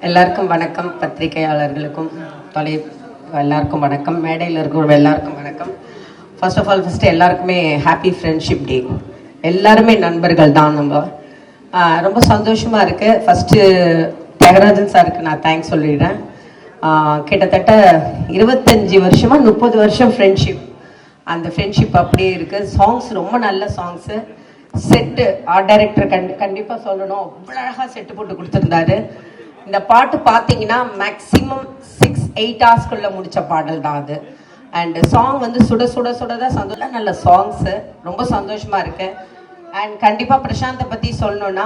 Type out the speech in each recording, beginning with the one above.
எல்லாருக்கும் வணக்கம். பத்திரிகையாளர்களுக்கும் எல்லாருக்கும் வணக்கம். மேடையில் இருக்கிற எல்லாருக்கும் வணக்கம். ஃபர்ஸ்ட் ஆஃப் ஆல் எல்லாருக்குமே ஹாப்பி ஃப்ரெண்ட்ஷிப் டே. எல்லாருமே நண்பர்கள் தான். நம்ம ரொம்ப சந்தோஷமாக இருக்குது. ஃபஸ்ட்டு தியாகராஜன் சாருக்கு நான் தேங்க்ஸ் சொல்லிடுறேன். கிட்டத்தட்ட 25 வருஷமாக 30 வருஷம் ஃப்ரெண்ட்ஷிப். அந்த ஃப்ரெண்ட்ஷிப் அப்படியே இருக்குது. சாங்ஸ் ரொம்ப நல்ல சாங்ஸு. செட்டு ஆர்ட் டைரக்டர் கண்டிப்பாக சொல்லணும், அவ்வளோ அழகாக செட்டு போட்டு கொடுத்துருந்தாரு. இந்த பாட்டு பார்த்தீங்கன்னா மேக்ஸிமம் 6-8 ஹவர்ஸ்க்குள்ள முடிச்ச பாடல் தான் அது. அண்ட் சாங் வந்து சுட சுட சுட தான் சந்தோஷம். நல்ல சாங்ஸு, ரொம்ப சந்தோஷமா இருக்கு. அண்ட் கண்டிப்பாக பிரசாந்தை பற்றி சொல்லணும்னா,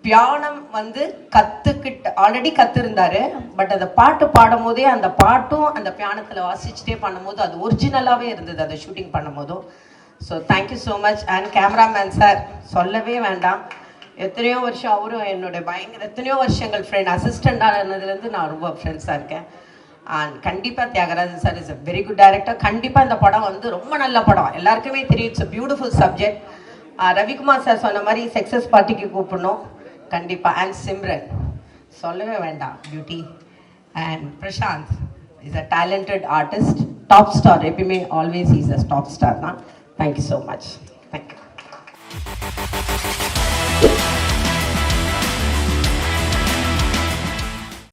பியானம் வந்து ஆல்ரெடி கற்றுருந்தாரு. பட் அந்த பாட்டு பாடும் போதே அந்த பாட்டும் அந்த பியானத்தில் வாசிச்சுட்டே பண்ணும்போது அது ஒரிஜினலாகவே இருந்தது, அதை ஷூட்டிங் பண்ணும் போதும். So thank you so much. And cameraman sir சொல்லவே வேண்டாம். எத்தனையோ வருஷம் அவரும் என்னோட எத்தனையோ வருஷங்கள் ஃப்ரெண்ட். அசிஸ்டண்டாக இருந்ததுலேருந்து நான் ரொம்ப ஃப்ரெண்ட்ஸாக இருக்கேன். அண்ட் கண்டிப்பாக Thiyagarajan sir is a very good director. கண்டிப்பாக இந்த படம் வந்து ரொம்ப நல்ல படம், எல்லாருக்குமே தெரியும். It's a beautiful subject. Ravikumar sir சொன்ன மாதிரி சக்ஸஸ் பார்ட்டிக்கு கூப்பிடணும் கண்டிப்பாக. அண்ட் சிம்ரன் சொல்லவே வேண்டாம், beauty. And Prashanth is a talented artist, top star. எப்பயுமே always is a top star தான். Thank you so much. தேங்க்யூ.